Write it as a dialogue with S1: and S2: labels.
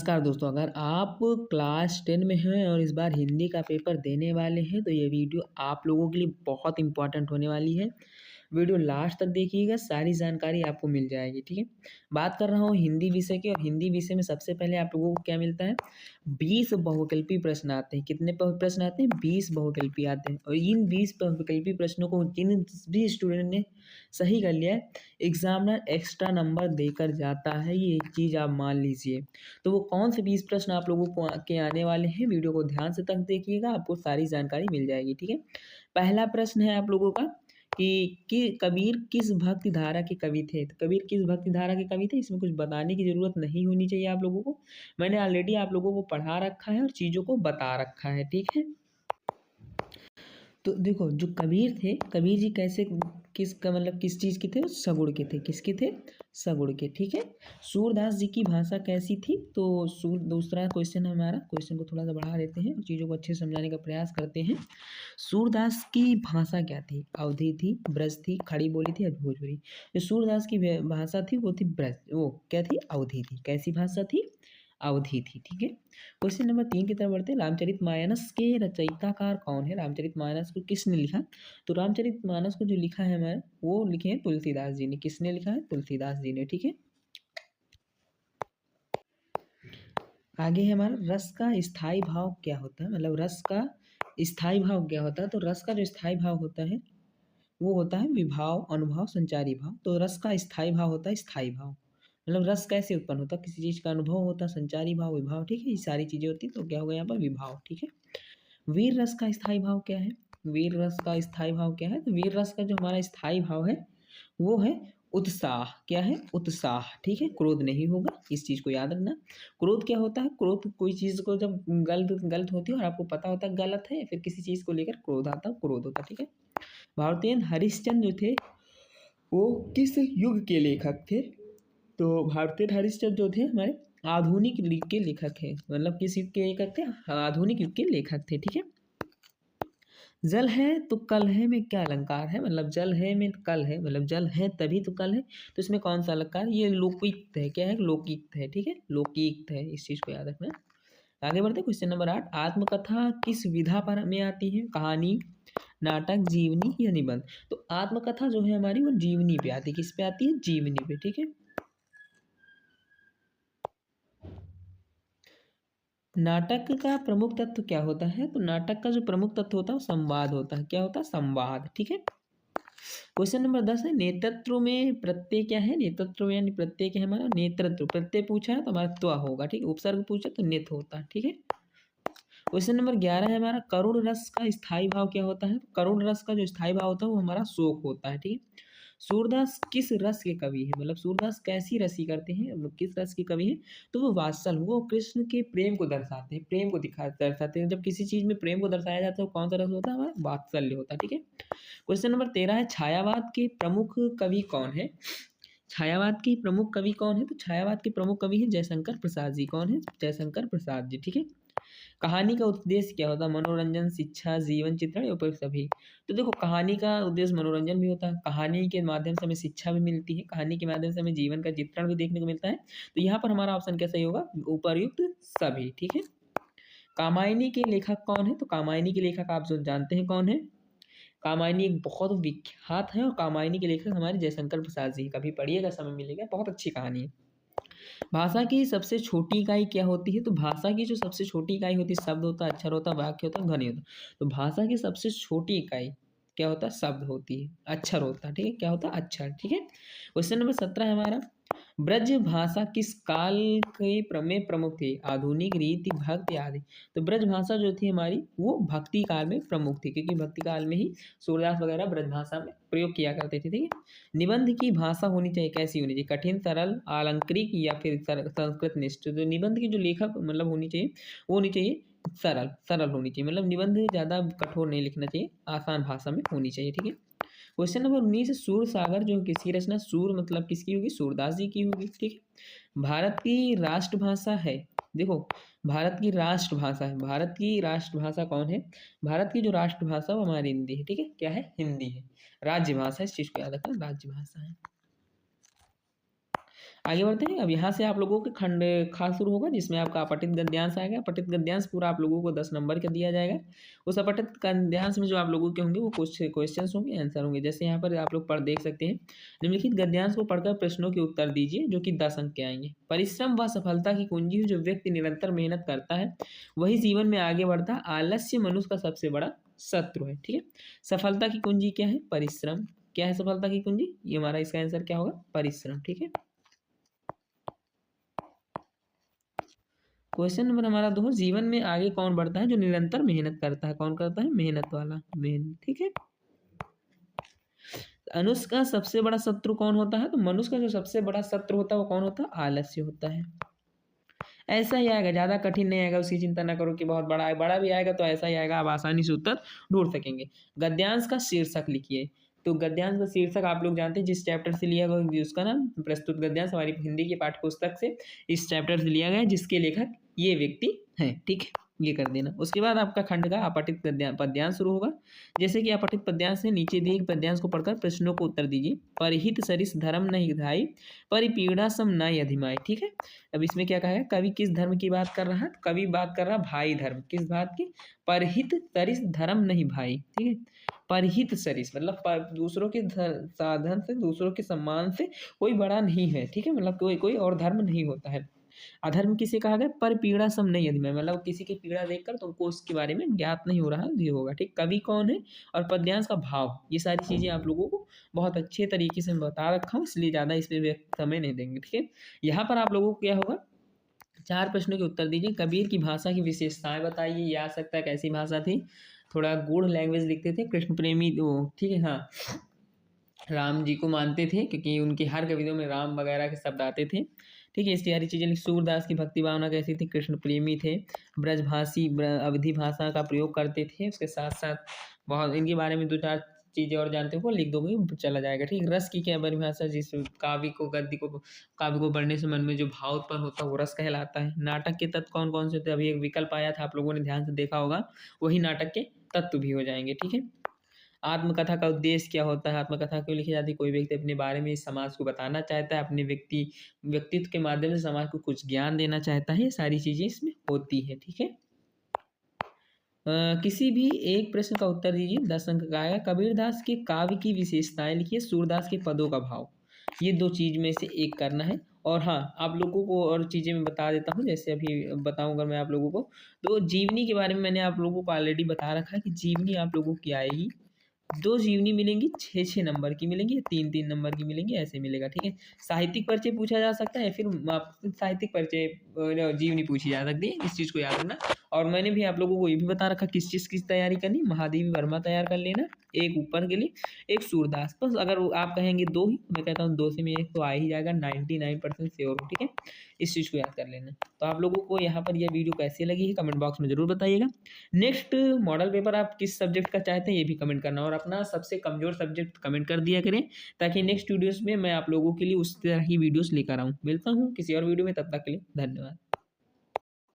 S1: नमस्कार दोस्तों, अगर आप क्लास 10 में हैं और इस बार हिंदी का पेपर देने वाले हैं तो ये वीडियो आप लोगों के लिए बहुत इम्पोर्टेंट होने वाली है। वीडियो लास्ट तक देखिएगा, सारी जानकारी आपको मिल जाएगी, ठीक है। बात कर रहा हूँ हिंदी विषय की, और हिंदी विषय में सबसे पहले आप लोगों को क्या मिलता है, 20 बहुविकल्पी प्रश्न आते हैं। कितने प्रश्न आते हैं? 20 बहुविकल्पी आते हैं। और इन 20 बहुविकल्पी प्रश्नों को जिन भी स्टूडेंट ने सही कर लिया है, एग्जामिनर एक्स्ट्रा नंबर देकर जाता है, ये एक चीज़ आप मान लीजिए। तो वो कौन से 20 प्रश्न आप लोगों को के आने वाले हैं, वीडियो को ध्यान से तक देखिएगा, आपको सारी जानकारी मिल जाएगी, ठीक है। पहला प्रश्न है आप लोगों का कि कबीर किस भक्ति धारा के कवि थे? तो कबीर किस भक्ति धारा के कवि थे, इसमें कुछ बताने की ज़रूरत नहीं होनी चाहिए आप लोगों को। मैंने ऑलरेडी आप लोगों को पढ़ा रखा है और चीज़ों को बता रखा है, ठीक है। तो देखो, जो कबीर थे, कबीर जी कैसे, किसका मतलब किस चीज़ के थे? सगुण के थे। किसके थे? सगुण के, ठीक है। सूरदास जी की भाषा कैसी थी? तो दूसरा क्वेश्चन है हमारा। क्वेश्चन को थोड़ा सा बढ़ा देते हैं और चीज़ों को अच्छे से समझाने का प्रयास करते हैं। सूरदास की भाषा क्या थी? अवधी थी, ब्रज थी, खड़ी बोली थी या भोजपुरी? जो सूरदास की भाषा थी वो थी ब्रज, वो क्या थी? अवधी थी। कैसी भाषा थी? अवधि थी, ठीक है। क्वेश्चन नंबर 3 की तरफ बढ़ते हैं। रामचरितमानस के रचयिताकार कौन है? रामचरितमानस को किसने लिखा? तो रामचरितमानस को जो लिखा है हमारे, वो लिखे हैं तुलसीदास जी ने। किसने लिखा है? तुलसीदास जी ने, ठीक है। आगे है हमारा, रस का स्थायी भाव क्या होता है? मतलब रस का स्थायी भाव क्या होता है? तो रस का जो स्थायी भाव होता है वो होता है विभाव, अनुभव, संचारी भाव। तो रस का स्थायी भाव होता है स्थायी भाव। मतलब रस कैसे उत्पन्न होता है? किसी चीज़ का अनुभव होता है, संचारी भाव, विभाव, ठीक है। ये सारी चीज़ें होती हैं, तो क्या होगा यहाँ पर? विभाव, ठीक है। वीर रस का स्थायी भाव क्या है? वीर रस का स्थायी भाव क्या है? तो वीर रस का जो हमारा स्थायी भाव है वो है उत्साह। क्या है? उत्साह, ठीक है। क्रोध नहीं होगा, इस चीज़ को याद रखना। क्रोध क्या होता है? क्रोध कोई चीज़ को जब गलत गलत होती है और आपको पता होता है गलत है, फिर किसी चीज़ को लेकर क्रोध आता है, क्रोध होता है, ठीक है। भारतेय हरिश्चंद्र जो थे वो किस युग के लेखक थे? तो भारतेय हरिश्चंद्र जो थे हमारे आधुनिक युग के लेखक हैं। मतलब किस युग के लेखक थे? आधुनिक युग के लेखक थे, ठीक है। जल है तो कल है में क्या अलंकार है? मतलब जल है में कल है, मतलब जल है तभी तो कल है। तो इसमें कौन सा अलंकार? ये लोकिक्त है। क्या है? लोकिक्त है, ठीक है। लोकिक्त है, इस चीज़ को याद रखना। आगे बढ़ते हैं। क्वेश्चन नंबर 8, आत्मकथा किस विधा पर में आती है? कहानी, नाटक, जीवनी या निबंध? तो आत्मकथा जो है हमारी वो जीवनी पे आती है। किस पे आती है? जीवनी पे, ठीक है। नाटक का प्रमुख तत्व क्या होता है? तो नाटक का जो प्रमुख तत्व होता है वो संवाद होता है। क्या होता है? संवाद, ठीक है। क्वेश्चन नंबर 10 है, नेतृत्व में प्रत्यय क्या है? नेतृत्व में यानी प्रत्यय क्या है हमारा? नेतृत्व। प्रत्यय पूछा है तो हमारा त्व होगा, ठीक है। उपसर्ग पूछा तो नित होता है, ठीक है। क्वेश्चन नंबर 11 है हमारा, करुण रस का स्थायी भाव क्या होता है? करुण रस का जो स्थायी भाव होता है वो हमारा शोक होता है, ठीक है। सूरदास किस रस के कवि हैं? मतलब सूरदास कैसी रसी करते हैं, वो किस रस के कवि हैं? तो वो वात्सल, वो कृष्ण के प्रेम को दर्शाते हैं, प्रेम को दर्शाते हैं। जब किसी चीज में प्रेम को दर्शाया जाता है वो कौन सा रस होता है? हमारा वात्सल्य होता है, ठीक है। क्वेश्चन नंबर 13 है, छायावाद के प्रमुख कवि कौन है? छायावाद के प्रमुख कवि कौन है? तो छायावाद के प्रमुख कवि हैं जयशंकर प्रसाद जी। कौन है? जयशंकर प्रसाद जी, ठीक है। कहानी का उद्देश्य क्या होता है? मनोरंजन, शिक्षा, जीवन चित्रण या उपयुक्त सभी? तो देखो, कहानी का उद्देश्य मनोरंजन भी होता है, कहानी के माध्यम से हमें शिक्षा भी मिलती है, कहानी के माध्यम से हमें जीवन का चित्रण भी देखने को मिलता है। तो यहाँ पर हमारा ऑप्शन क्या सही होगा? उपयुक्त सभी, ठीक है। कामायनी के लेखक कौन है? तो कामायनी के लेखक आप जो जानते हैं कौन है। कामायनी एक बहुत विख्यात है और कामायनी के लेखक हमारे जयशंकर प्रसाद जी। कभी पढ़िएगा, समय मिलेगा, बहुत अच्छी कहानी है। भाषा की सबसे छोटी इकाई क्या होती है? तो भाषा की जो सबसे छोटी इकाई होती है, शब्द होता है, अक्षर होता है, वाक्य होता है, ध्वनि होता है। तो भाषा की सबसे छोटी इकाई क्या होता है? शब्द होती है, अक्षर होता है, ठीक है। क्या होता है? अक्षर, ठीक है। क्वेश्चन नंबर 17 है हमारा, ब्रज भाषा किस काल के में प्रमुख थी? आधुनिक, रीति, भक्ति आदि? तो ब्रज भाषा जो थी हमारी वो भक्ति काल में प्रमुख थी, क्योंकि भक्ति काल में ही सूरदास वगैरह ब्रज भाषा में प्रयोग किया करते थे, ठीक है। निबंध की भाषा होनी चाहिए, कैसी होनी चाहिए? कठिन, सरल, आलंकारिक या फिर संस्कृत निष्ठ? तो निबंध की जो लेखक मतलब होनी चाहिए वो होनी चाहिए सरल, सरल होनी चाहिए। मतलब निबंध ज़्यादा कठोर नहीं लिखना चाहिए, आसान भाषा में होनी चाहिए, ठीक है। क्वेश्चन नंबर 19, सूर सागर जो किसकी रचना? सूर मतलब किसकी होगी? सूरदास जी की होगी, ठीक है। भारत की राष्ट्रभाषा है, देखो, भारत की राष्ट्रभाषा है, भारत की राष्ट्रभाषा कौन है? भारत की जो राष्ट्रभाषा वो हमारी हिंदी है, ठीक है। क्या है? हिंदी है। राज्य भाषा, इस चीज को याद रखना, राज्य भाषा है। आगे बढ़ते हैं। अब यहाँ से आप लोगों के खंड खा शुरू होगा, जिसमें आपका अपठित गद्यांश आएगा। अपठित गद्यांश पूरा आप लोगों को 10 नंबर का दिया जाएगा। उस अपठित गद्यांश में जो आप लोगों के होंगे वो कुछ क्वेश्चंस होंगे, आंसर होंगे। जैसे यहाँ पर आप लोग पढ़ देख सकते हैं, निम्नलिखित गद्यांश को पढ़कर प्रश्नों के उत्तर दीजिए, जो कि 10 अंक के आएंगे। परिश्रम व सफलता की कुंजी, जो व्यक्ति निरंतर मेहनत करता है वही जीवन में आगे बढ़ता है। आलस्य मनुष्य का सबसे बड़ा शत्रु है। ठीक है, सफलता की कुंजी क्या है? परिश्रम। क्या है सफलता की कुंजी? ये हमारा इसका आंसर क्या होगा? परिश्रम। ठीक है, क्वेश्चन नंबर हमारा 2, जीवन में आगे कौन बढ़ता है? जो निरंतर मेहनत करता है। कौन करता है? मेहनत वाला, मेहनत। ठीक है, मनुष्य का सबसे बड़ा शत्रु कौन होता है? तो मनुष्य का जो सबसे बड़ा शत्रु होता है वो कौन होता है? आलस्य होता है। ऐसा ही आएगा, ज़्यादा कठिन नहीं आएगा, उसकी चिंता ना करो कि बहुत बड़ा है। बड़ा भी आएगा तो ऐसा ही आएगा, आप आसानी से उत्तर ढूंढ सकेंगे। गद्यांश का शीर्षक लिखिए। तो गद्यांश का शीर्षक आप लोग जानते हैं, जिस चैप्टर से लिया गया उसका नाम प्रस्तुत गद्यांश हमारी हिंदी की पाठ्य पुस्तक से इस चैप्टर से लिया गया है, जिसके लेखक ये व्यक्ति हैं। ठीक है, ये कर देना। उसके बाद आपका खंड का अपठित पद्यांश शुरू होगा। जैसे कि अपठित पद्यांश से नीचे दिए पद्यांश को पढ़कर प्रश्नों को उत्तर दीजिए। परहित सरिस धर्म नहीं धाई, परिपीड़ा सम न अधिमाई। ठीक है, अब इसमें क्या कहा है? कवि किस धर्म की बात कर रहा है? कवि बात कर रहा है भाई धर्म। किस बात की? परहित सरिस धर्म नहीं भाई। ठीक है, परहित सरिस मतलब दूसरों के साधन से, दूसरों के सम्मान से कोई बड़ा नहीं है। ठीक है, मतलब कोई और धर्म नहीं होता है। अधर्म किसे कहा गया? पर पीड़ा सम नहीं अधिमाई, मतलब किसी की पीड़ा देखकर तुमको उसके बारे में ज्ञात नहीं हो रहा है, ये होगा। ठीक, कवि कौन है और पद्यांश का भाव, ये सारी चीजें आप लोगों को बहुत अच्छे तरीके से मैं बता रखा हूँ, इसलिए ज्यादा इसमें समय नहीं देंगे। ठीक है, यहाँ पर आप लोगों को क्या होगा? 4 प्रश्नों के उत्तर दीजिए। कबीर की भाषा की विशेषताएं बताइए। ये आ सकता है कैसी भाषा थी? थोड़ा गूढ़ लैंग्वेज लिखते थे, कृष्ण प्रेमी। ठीक है, हाँ, राम जी को मानते थे क्योंकि उनके हर कविताओं में राम वगैरह के शब्द आते थे। ठीक है, इस सारी चीज़ें लिखी। सूरदास की भक्ति भावना कैसी थी? कृष्ण प्रेमी थे। ब्रजभाषी अवधि भाषा का प्रयोग करते थे। उसके साथ साथ बहुत इनके बारे में 2-4 चीज़ें और जानते हो वो लिख दोगे चला जाएगा। ठीक, रस की क्या परिभाषा? जिस काव्य को पढ़ने से मन में जो भाव उत्पन्न होता है वो रस कहलाता है। नाटक के तत्व कौन कौन से थे? अभी एक विकल्प आया था, आप लोगों ने ध्यान से देखा होगा, वही नाटक के तत्व भी हो जाएंगे। ठीक है, आत्मकथा का उद्देश्य क्या होता है? आत्मकथा क्यों लिखी जाती है? कोई व्यक्ति अपने बारे में समाज को बताना चाहता है, अपने व्यक्तित्व के माध्यम से समाज को कुछ ज्ञान देना चाहता है, ये सारी चीजें इसमें होती है। ठीक है, किसी भी एक प्रश्न का उत्तर दीजिए, 10 अंक का आएगा। कबीरदास के काव्य की विशेषताएं लिखिए। सूरदास के पदों का भाव, ये 2 चीज में से एक करना है। और हाँ, आप लोगों को और चीजें मैं बता देता हूँ, जैसे अभी बताऊंगा मैं आप लोगों को। तो जीवनी के बारे में मैंने आप लोगों को ऑलरेडी बता रखा है कि जीवनी आप लोगों की आएगी, 2 जीवनी मिलेंगी, 6-6 नंबर की मिलेंगी, 3-3 नंबर की मिलेंगी, ऐसे मिलेगा। ठीक है, साहित्यिक परिचय पूछा जा सकता है, फिर साहित्यिक परिचय जीवनी पूछी जा सकती है, इस चीज़ को याद रखना। और मैंने भी आप लोगों को ये भी बता रखा किस चीज़ की तैयारी करनी, महादेवी वर्मा तैयार कर लेना, एक ऊपर के लिए, एक सूरदास। बस अगर आप कहेंगे 2 ही, मैं कहता हूँ 2 से में 1 तो आ ही जाएगा, 99% श्योर हूँ। ठीक है, इस चीज़ को याद कर लेना। तो आप लोगों को यहाँ पर यह वीडियो कैसी लगी है कमेंट बॉक्स में ज़रूर बताइएगा। नेक्स्ट मॉडल पेपर आप किस सब्जेक्ट का चाहते हैं ये भी कमेंट करना, और अपना सबसे कमजोर सब्जेक्ट कमेंट कर दिया करें, ताकि नेक्स्ट वीडियोस में मैं आप लोगों के लिए उस तरह की वीडियोस लेकर आऊँ। मिलता हूँ किसी और वीडियो में, तब तक के लिए धन्यवाद।